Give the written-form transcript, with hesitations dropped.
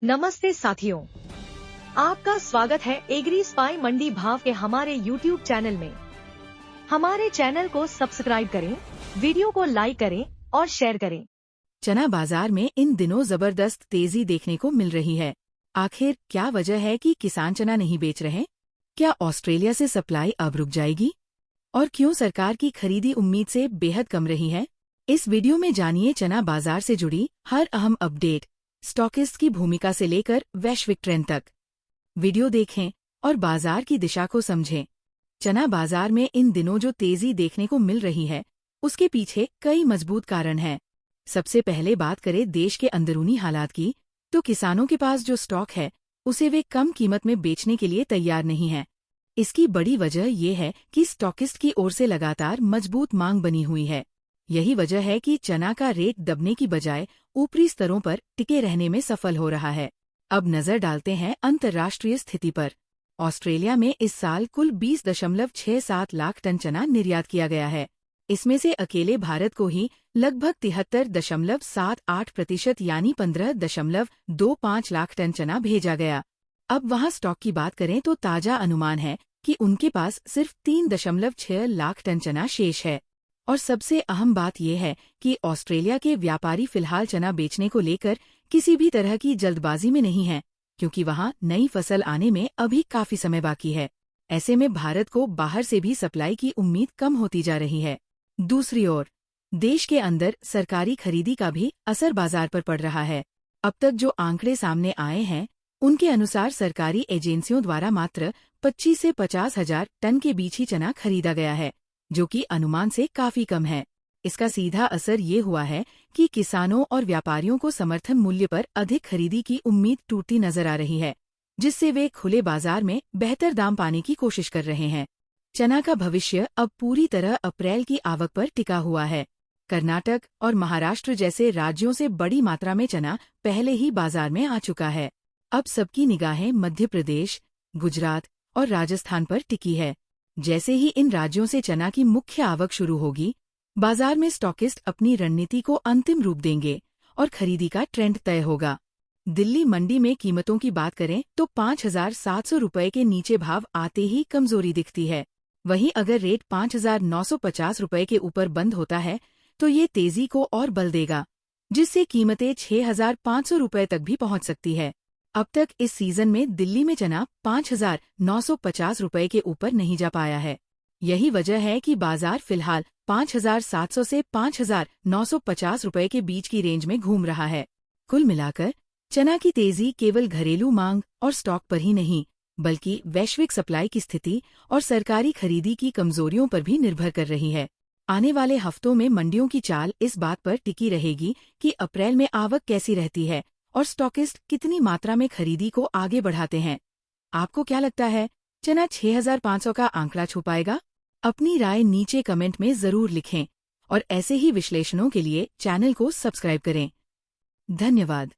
नमस्ते साथियों, आपका स्वागत है एग्री स्पाई मंडी भाव के हमारे यूट्यूब चैनल में। हमारे चैनल को सब्सक्राइब करें, वीडियो को लाइक करें और शेयर करें। चना बाजार में इन दिनों जबरदस्त तेजी देखने को मिल रही है। आखिर क्या वजह है कि किसान चना नहीं बेच रहे? क्या ऑस्ट्रेलिया से सप्लाई अब रुक जाएगी? और क्यों सरकार की खरीदी उम्मीद से बेहद कम रही है? इस वीडियो में जानिए चना बाजार से जुड़ी हर अहम अपडेट, स्टॉकिस्ट की भूमिका से लेकर वैश्विक ट्रेंड तक। वीडियो देखें और बाजार की दिशा को समझें। चना बाजार में इन दिनों जो तेजी देखने को मिल रही है, उसके पीछे कई मजबूत कारण हैं। सबसे पहले बात करें देश के अंदरूनी हालात की, तो किसानों के पास जो स्टॉक है, उसे वे कम कीमत में बेचने के लिए तैयार नहीं हैं। इसकी बड़ी वजह ये है कि स्टॉकिस्ट की ओर से लगातार मजबूत मांग बनी हुई है। यही वजह है कि चना का रेट दबने की बजाय ऊपरी स्तरों पर टिके रहने में सफल हो रहा है। अब नजर डालते हैं अंतर्राष्ट्रीय स्थिति पर। ऑस्ट्रेलिया में इस साल कुल 20.67 लाख टन चना निर्यात किया गया है। इसमें से अकेले भारत को ही लगभग 73.78% यानी 15.25 लाख टन चना भेजा गया। अब वहां स्टॉक की बात करें तो ताजा अनुमान है कि उनके पास सिर्फ 3.6 लाख टन चना शेष है। और सबसे अहम बात यह है कि ऑस्ट्रेलिया के व्यापारी फिलहाल चना बेचने को लेकर किसी भी तरह की जल्दबाजी में नहीं है, क्योंकि वहां नई फसल आने में अभी काफी समय बाकी है। ऐसे में भारत को बाहर से भी सप्लाई की उम्मीद कम होती जा रही है। दूसरी ओर देश के अंदर सरकारी खरीदी का भी असर बाजार पर पड़ रहा है। अब तक जो आंकड़े सामने आए हैं, उनके अनुसार सरकारी एजेंसियों द्वारा मात्र 25 से 50 हजार टन के बीच ही चना खरीदा गया है, जो कि अनुमान से काफी कम है। इसका सीधा असर ये हुआ है कि किसानों और व्यापारियों को समर्थन मूल्य पर अधिक खरीदी की उम्मीद टूटती नजर आ रही है, जिससे वे खुले बाजार में बेहतर दाम पाने की कोशिश कर रहे हैं। चना का भविष्य अब पूरी तरह अप्रैल की आवक पर टिका हुआ है। कर्नाटक और महाराष्ट्र जैसे राज्यों से बड़ी मात्रा में चना पहले ही बाजार में आ चुका है। अब सबकी निगाहें मध्य प्रदेश, गुजरात और राजस्थान पर टिकी है। जैसे ही इन राज्यों से चना की मुख्य आवक शुरू होगी, बाजार में स्टॉकिस्ट अपनी रणनीति को अंतिम रूप देंगे और खरीदी का ट्रेंड तय होगा। दिल्ली मंडी में कीमतों की बात करें तो 5,700 रुपये के नीचे भाव आते ही कमजोरी दिखती है। वहीं अगर रेट 5,950 रुपये के ऊपर बंद होता है तो ये तेजी को और बल देगा, जिससे कीमतें 6,500 रुपये तक भी पहुंच सकती है। अब तक इस सीजन में दिल्ली में चना 5,950 रुपये के ऊपर नहीं जा पाया है। यही वजह है कि बाजार फिलहाल 5,700 से 5,950 रुपये के बीच की रेंज में घूम रहा है। कुल मिलाकर चना की तेजी केवल घरेलू मांग और स्टॉक पर ही नहीं, बल्कि वैश्विक सप्लाई की स्थिति और सरकारी खरीदी की कमजोरियों पर भी निर्भर कर रही है। आने वाले हफ्तों में मंडियों की चाल इस बात पर टिकी रहेगी कि अप्रैल में आवक कैसी रहती है और स्टॉकिस्ट कितनी मात्रा में खरीदी को आगे बढ़ाते हैं। आपको क्या लगता है, चना 6,500 का आंकड़ा छू पाएगा? अपनी राय नीचे कमेंट में जरूर लिखें और ऐसे ही विश्लेषणों के लिए चैनल को सब्सक्राइब करें। धन्यवाद।